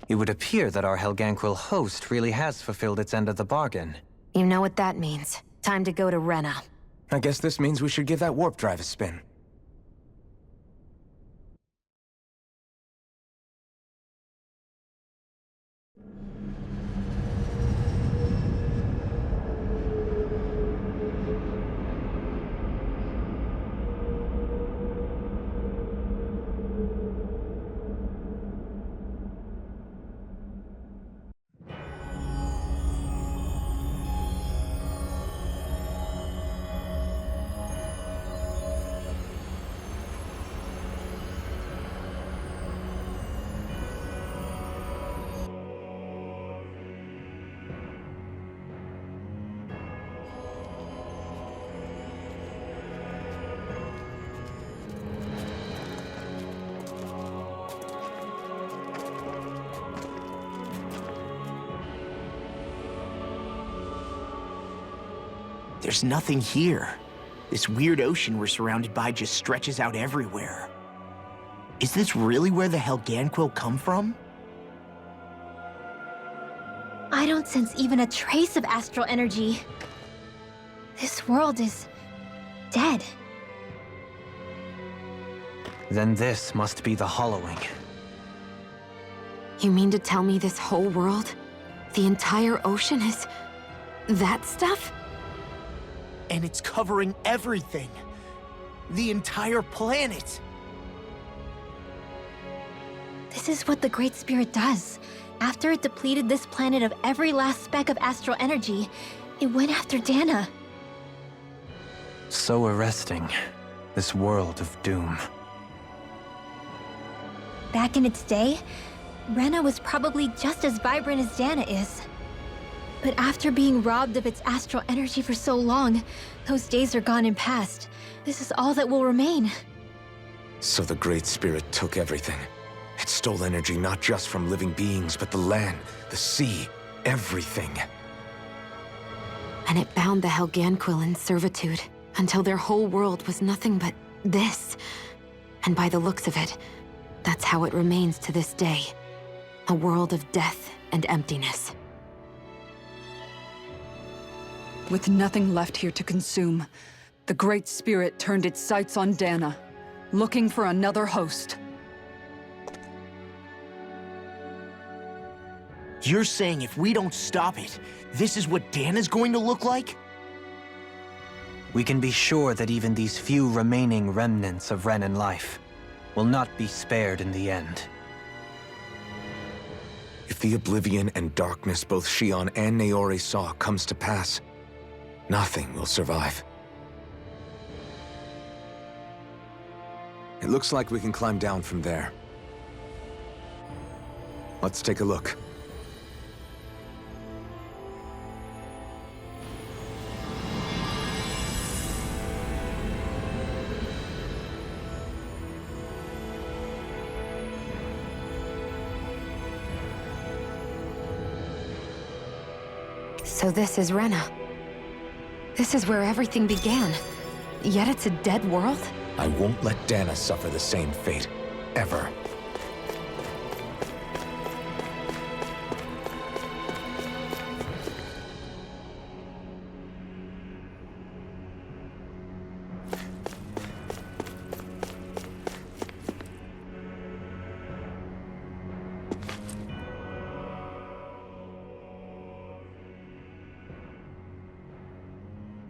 It would appear that our Helganquil host really has fulfilled its end of the bargain. You know what that means. Time to go to Rena. I guess this means we should give that warp drive a spin. There's nothing here. This weird ocean we're surrounded by just stretches out everywhere. Is this really where the Helganquil come from? I don't sense even a trace of astral energy. This world is dead. Then this must be the hollowing. You mean to tell me this whole world, the entire ocean is that stuff? And it's covering everything. The entire planet. This is what the Great Spirit does. After it depleted this planet of every last speck of astral energy, it went after Dana. So arresting. This world of doom. Back in its day, Rena was probably just as vibrant as Dana is. But after being robbed of its astral energy for so long, those days are gone and past. This is all that will remain. So the Great Spirit took everything. It stole energy not just from living beings, but the land, the sea, everything. And it bound the Helganquil in servitude, until their whole world was nothing but this. And by the looks of it, that's how it remains to this day. A world of death and emptiness. With nothing left here to consume, the Great Spirit turned its sights on Dana, looking for another host. You're saying if we don't stop it, this is what Dana's going to look like? We can be sure that even these few remaining remnants of Renan life will not be spared in the end. If the oblivion and darkness both Shion and Naori saw comes to pass, nothing will survive. It looks like we can climb down from there. Let's take a look. So this is Rena. This is where everything began. Yet it's a dead world? I won't let Dana suffer the same fate. Ever.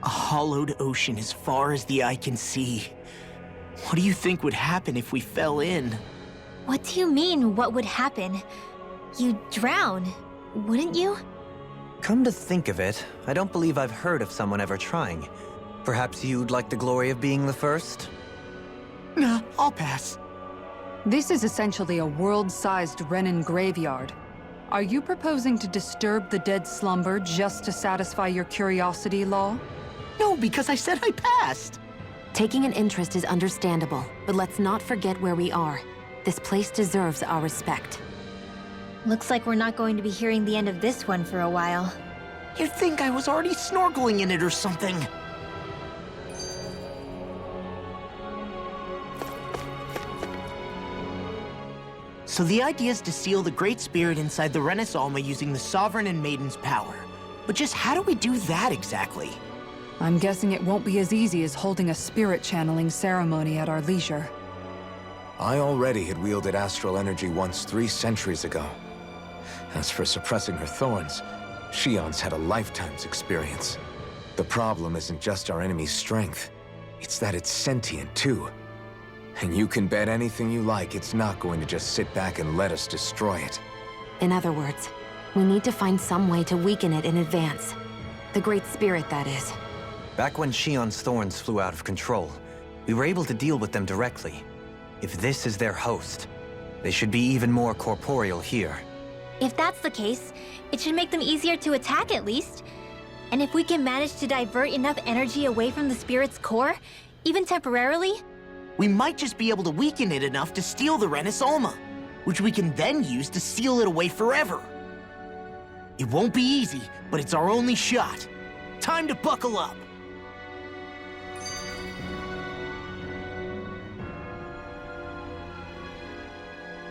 A hollowed ocean as far as the eye can see. What do you think would happen if we fell in? What do you mean, what would happen? You'd drown, wouldn't you? Come to think of it, I don't believe I've heard of someone ever trying. Perhaps you'd like the glory of being the first? Nah, I'll pass. This is essentially a world-sized Renan graveyard. Are you proposing to disturb the dead slumber just to satisfy your curiosity, Law? No, because I said I passed. Taking an interest is understandable, but let's not forget where we are. This place deserves our respect. Looks like we're not going to be hearing the end of this one for a while. You'd think I was already snorkeling in it or something. So the idea is to seal the Great Spirit inside the Renis Alma using the Sovereign and Maiden's power. But just how do we do that exactly? I'm guessing it won't be as easy as holding a spirit channeling ceremony at our leisure. I already had wielded astral energy once 3 centuries ago. As for suppressing her thorns, Shion's had a lifetime's experience. The problem isn't just our enemy's strength, it's that it's sentient too. And you can bet anything you like it's not going to just sit back and let us destroy it. In other words, we need to find some way to weaken it in advance. The Great Spirit, that is. Back when Shion's thorns flew out of control, we were able to deal with them directly. If this is their host, they should be even more corporeal here. If that's the case, it should make them easier to attack at least. And if we can manage to divert enough energy away from the spirit's core, even temporarily, We might just be able to weaken it enough to steal the Renis Alma, which we can then use to seal it away forever. It won't be easy, but it's our only shot. Time to buckle up.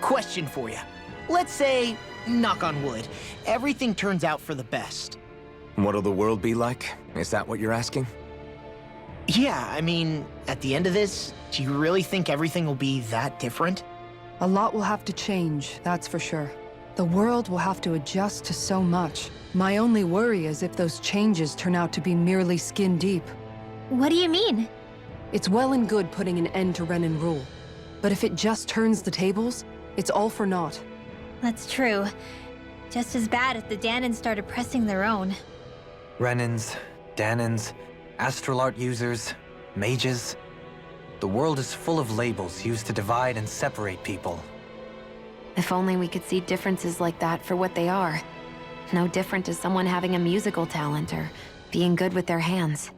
Question for you. Let's say, knock on wood, everything turns out for the best. What'll the world be like? Is that what you're asking? Yeah, I mean, at the end of this, do you really think everything will be that different? A lot will have to change, that's for sure. The world will have to adjust to so much. My only worry is if those changes turn out to be merely skin deep. what do you mean? It's well and good putting an end to Renin rule. But if it just turns the tables, it's all for naught. That's true. Just as bad if the Danans started pressing their own. Renins, Danans, astral art users, mages. The world is full of labels used to divide and separate people. If only we could see differences like that for what they are. No different to someone having a musical talent or being good with their hands.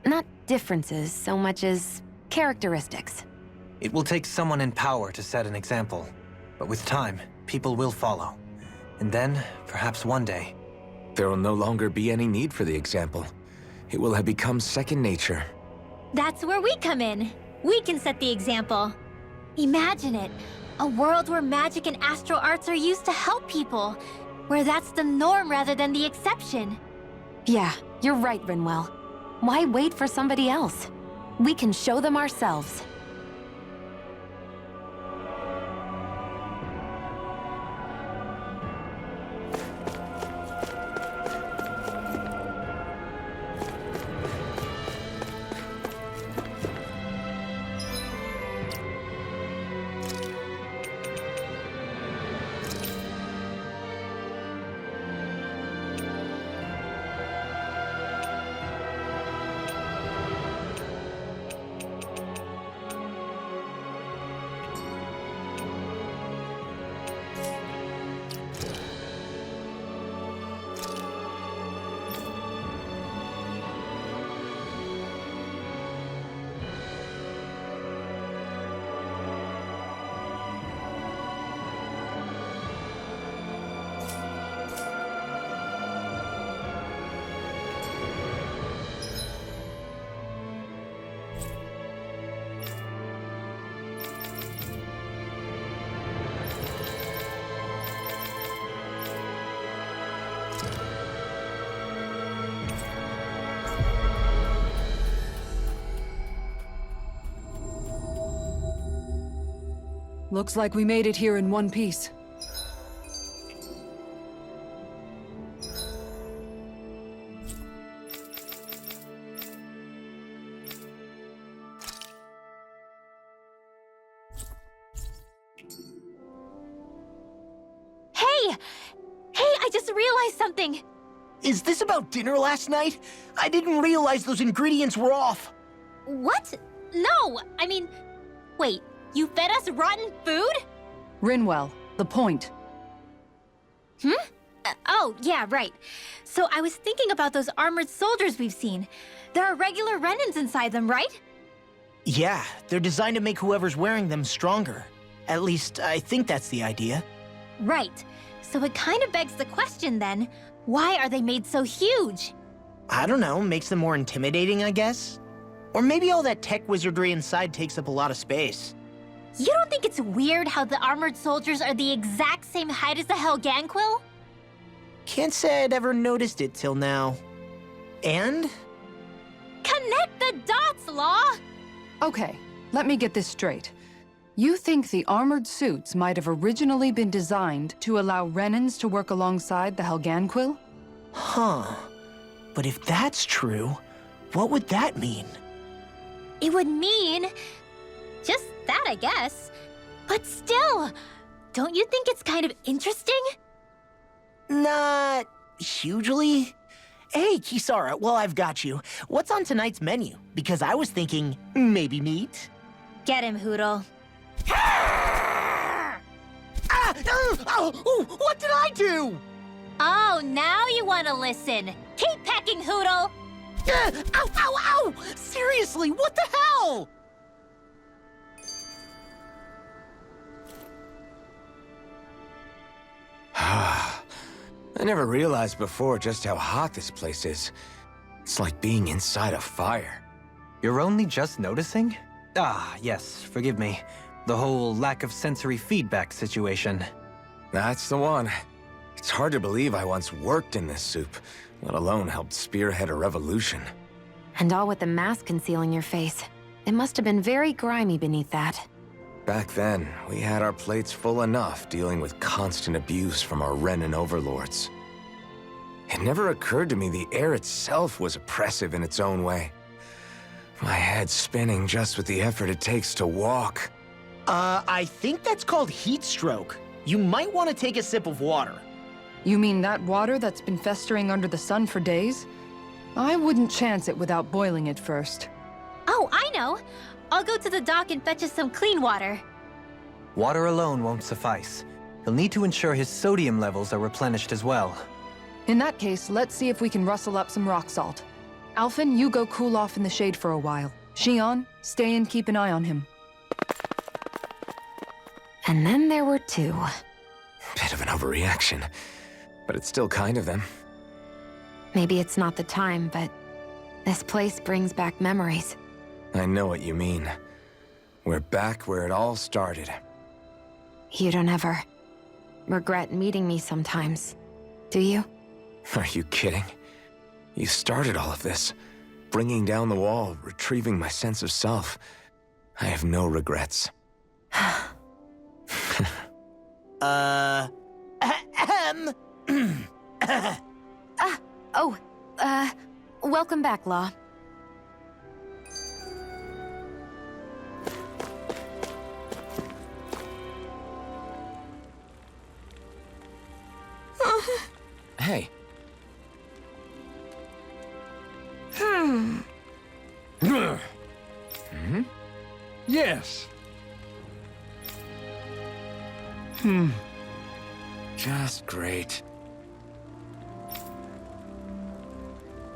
Not differences so much as characteristics. It will take someone in power to set an example. But with time, people will follow. And then, perhaps one day, There will no longer be any need for the example. It will have become second nature. That's where we come in. We can set the example. Imagine it. A world where magic and astral arts are used to help people. Where that's the norm rather than the exception. Yeah, you're right, Rinwell. Why wait for somebody else? We can show them ourselves. Looks like we made it here in one piece. Hey! Hey, I just realized something! Is this about dinner last night? I didn't realize those ingredients were off. What? No! I mean, wait, you fed us rotten food? Rinwell, the point. Oh, yeah, right. So I was thinking about those armored soldiers we've seen. There are regular Renins inside them, right? Yeah, they're designed to make whoever's wearing them stronger. At least, I think that's the idea. Right. So it kind of begs the question then, why are they made so huge? I don't know, makes them more intimidating, I guess? Or maybe all that tech wizardry inside takes up a lot of space. You don't think it's weird how the armored soldiers are the exact same height as the Helganquil? Can't say I'd ever noticed it till now. And? Connect the dots, Law! Okay, let me get this straight. You think the armored suits might have originally been designed to allow Renans to work alongside the Helganquil? Huh. But if that's true, what would that mean? It would mean... just that, I guess. But still, don't you think it's kind of interesting? Not hugely. Hey, Kisara, well, I've got you. What's on tonight's menu? Because I was thinking maybe meat. Get him, Hootle. What did I do? Oh, now you want to listen. Keep pecking, Hootle! Ow, ow, ow! Seriously, what the hell? I never realized before just how hot this place is. It's like being inside a fire. You're only just noticing? Ah, yes, forgive me. The whole lack of sensory feedback situation. That's the one. It's hard to believe I once worked in this soup, let alone helped spearhead a revolution. And all with the mask concealing your face. It must have been very grimy beneath that. Back then, we had our plates full enough dealing with constant abuse from our Renan overlords. It never occurred to me the air itself was oppressive in its own way. My head's spinning just with the effort it takes to walk. I think that's called heat stroke. You might want to take a sip of water. You mean that water that's been festering under the sun for days? I wouldn't chance it without boiling it first. Oh, I know. I'll go to the dock and fetch us some clean water. Water alone won't suffice. He'll need to ensure his sodium levels are replenished as well. In that case, let's see if we can rustle up some rock salt. Alphen, you go cool off in the shade for a while. Xion, stay and keep an eye on him. And then there were two. Bit of an overreaction, but it's still kind of them. Maybe it's not the time, but this place brings back memories. I know what you mean. We're back where it all started. You don't ever regret meeting me sometimes, do you? Are you kidding? You started all of this. Bringing down the wall, retrieving my sense of self. I have no regrets. Welcome back, Law. Hey. Yes. Just great.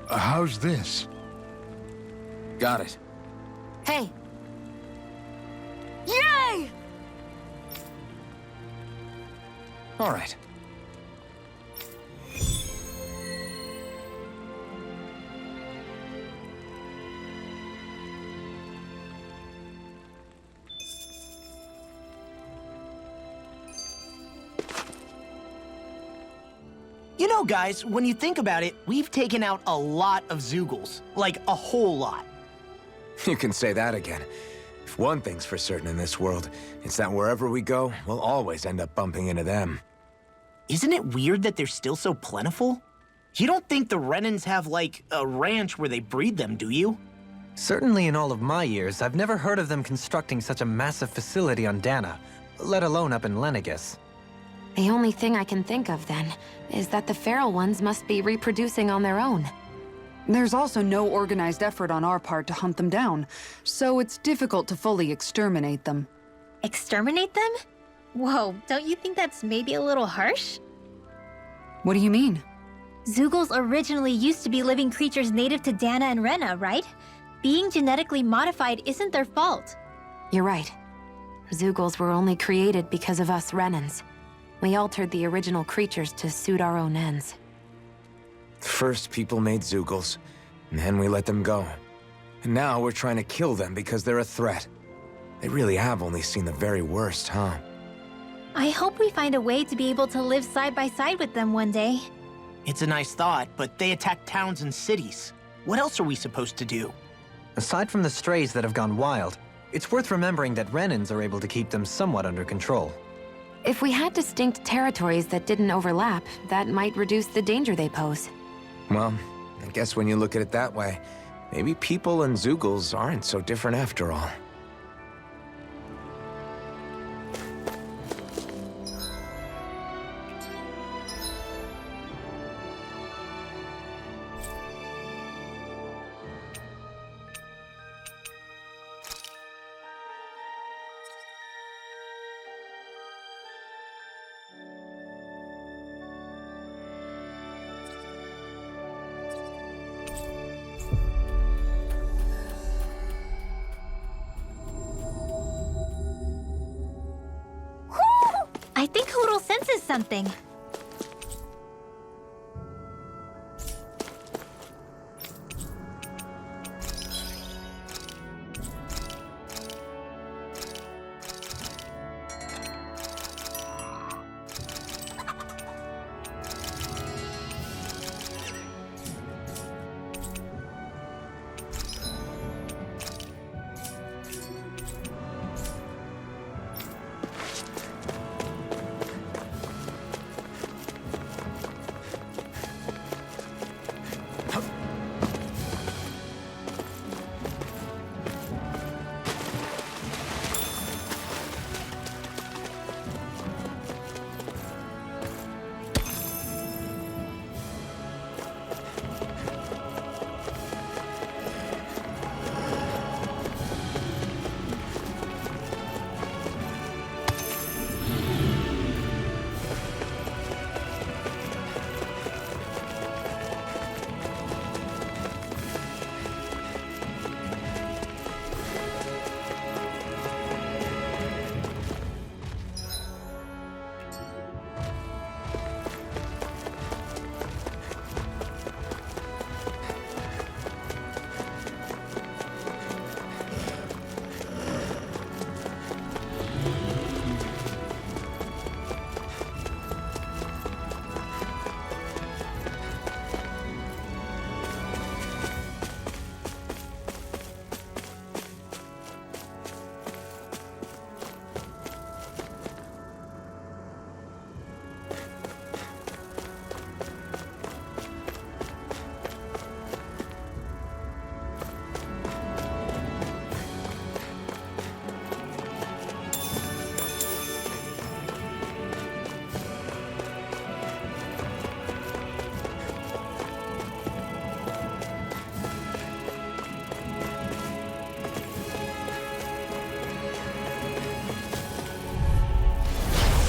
How's this? Got it. Hey! Yay! All right. You know, guys, when you think about it, we've taken out a lot of Zeugles. Like, a whole lot. You can say that again. If one thing's for certain in this world, it's that wherever we go, we'll always end up bumping into them. Isn't it weird that they're still so plentiful? You don't think the Renans have, like, a ranch where they breed them, do you? Certainly in all of my years, I've never heard of them constructing such a massive facility on Dana, let alone up in Lenegus. The only thing I can think of, then, is that the feral ones must be reproducing on their own. There's also no organized effort on our part to hunt them down, so it's difficult to fully exterminate them. Exterminate them? Whoa, don't you think that's maybe a little harsh? What do you mean? Zeugles originally used to be living creatures native to Dana and Rena, right? Being genetically modified isn't their fault. You're right. Zeugles were only created because of us Renans. We altered the original creatures to suit our own ends. First, people made Zeugles, and then we let them go. And now we're trying to kill them because they're a threat. They really have only seen the very worst, huh? I hope we find a way to be able to live side by side with them one day. It's a nice thought, but they attack towns and cities. What else are we supposed to do? Aside from the strays that have gone wild, it's worth remembering that Renans are able to keep them somewhat under control. If we had distinct territories that didn't overlap, that might reduce the danger they pose. Well, I guess when you look at it that way, maybe people and Zeugles aren't so different after all. I think Hoodle senses something.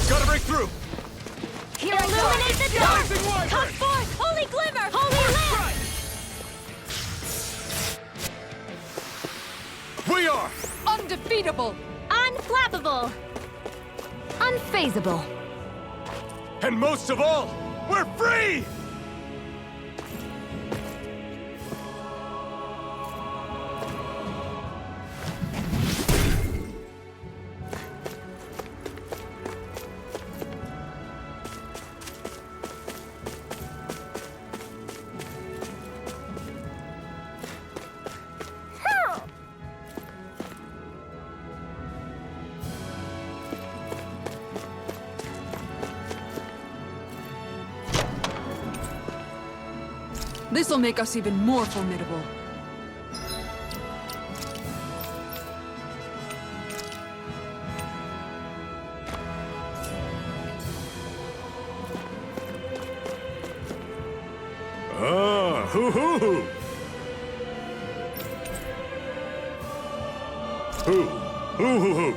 Gotta break through! Illuminate the dark! Come forth, holy glimmer, holy lamp! We are! Undefeatable! Unflappable! Unfazable. And most of all, we're free! This'll make us even more formidable. Ah, hoo-hoo-hoo! Hoo-hoo-hoo!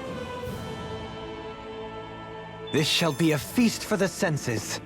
This shall be a feast for the senses.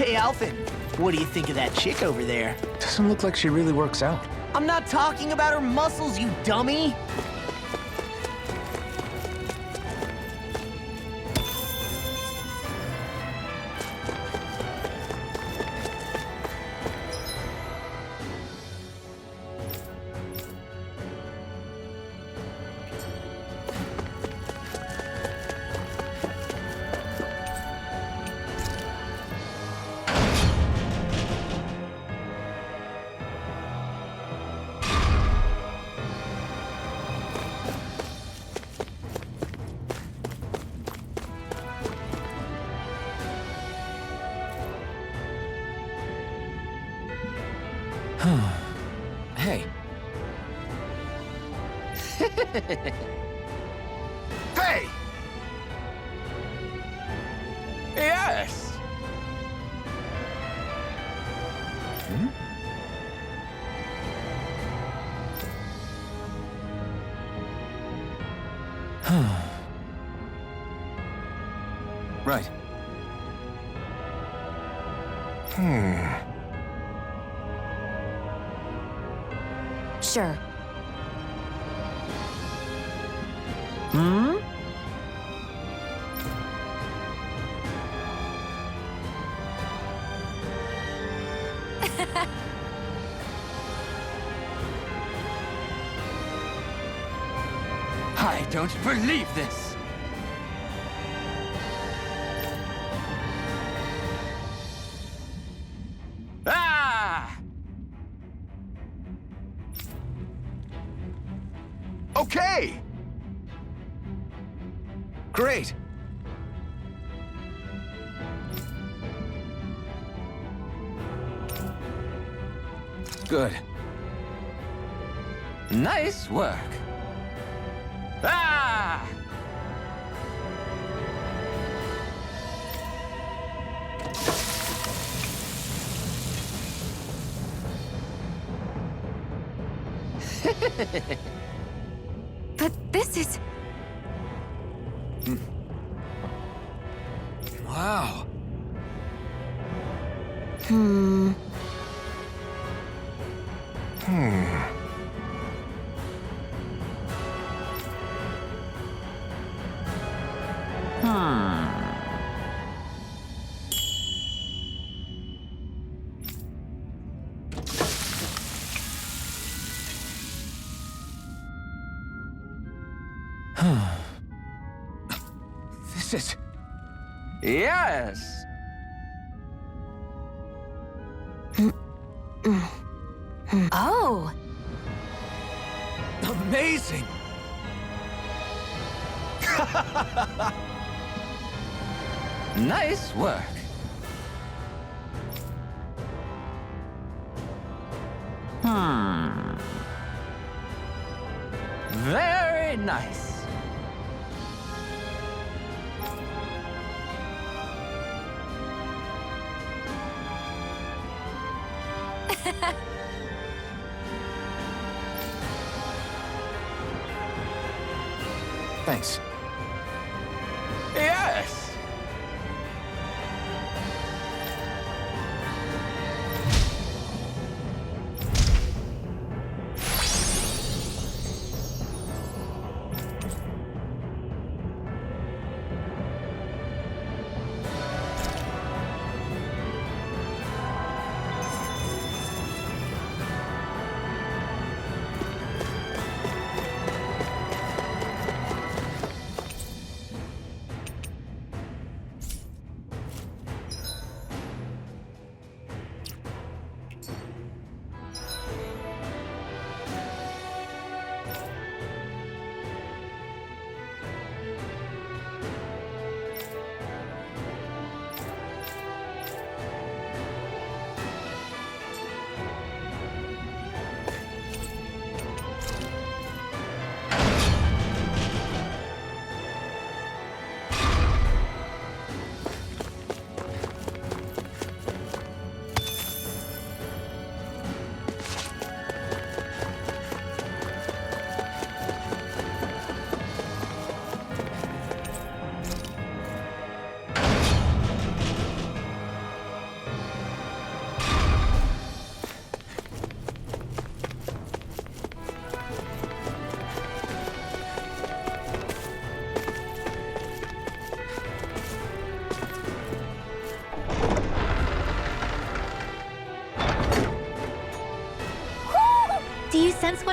Hey, Alphen, what do you think of that chick over there? Doesn't look like she really works out. I'm not talking about her muscles, you dummy! Hey. Hey! Yes! Right. Sure. I don't believe this! Ah! Okay! Great! Good. Nice work. Ah! But this is... Wow. This is... Yes! Oh! amazing! Nice work. Very nice. Thanks. Yes!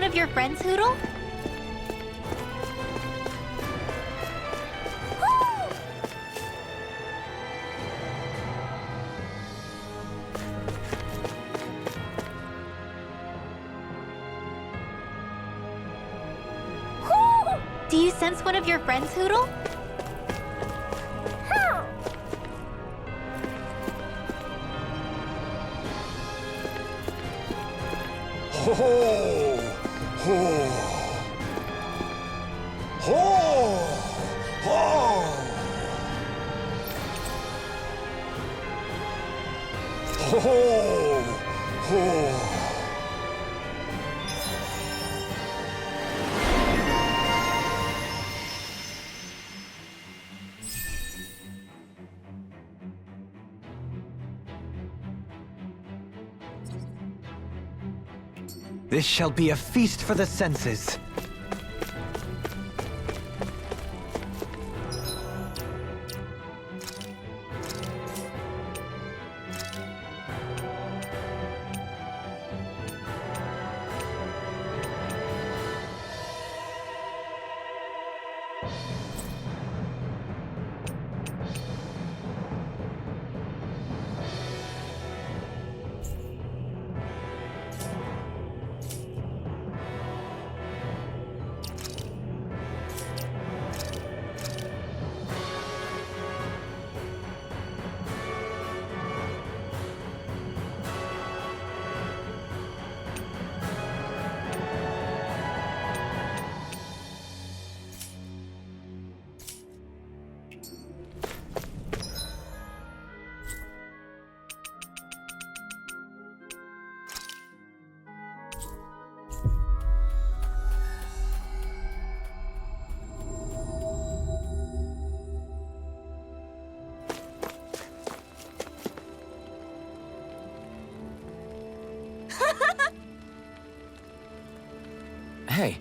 of your friends, Hoodle? Do you sense one of your friends, Hoodle? Ho ho! Ho! Ho! Ho! Ho! Ho! This shall be a feast for the senses. Hey.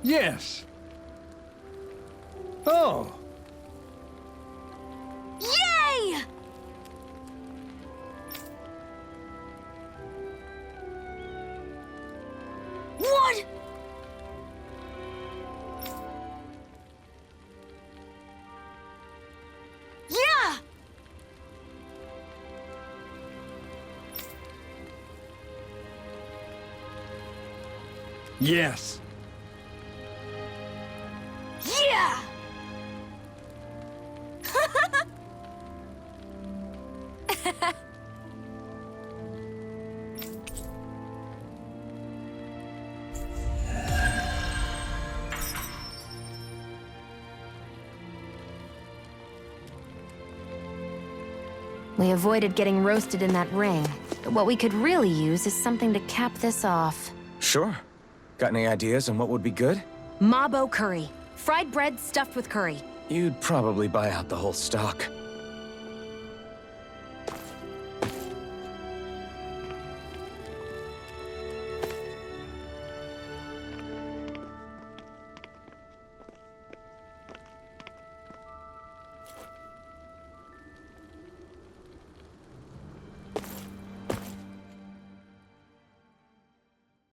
Yes. Oh. Yay! What? Yeah! Yes. Yeah! We avoided getting roasted in that ring, but what we could really use is something to cap this off. Sure. Got any ideas on what would be good? Mabo curry. Fried bread stuffed with curry. You'd probably buy out the whole stock.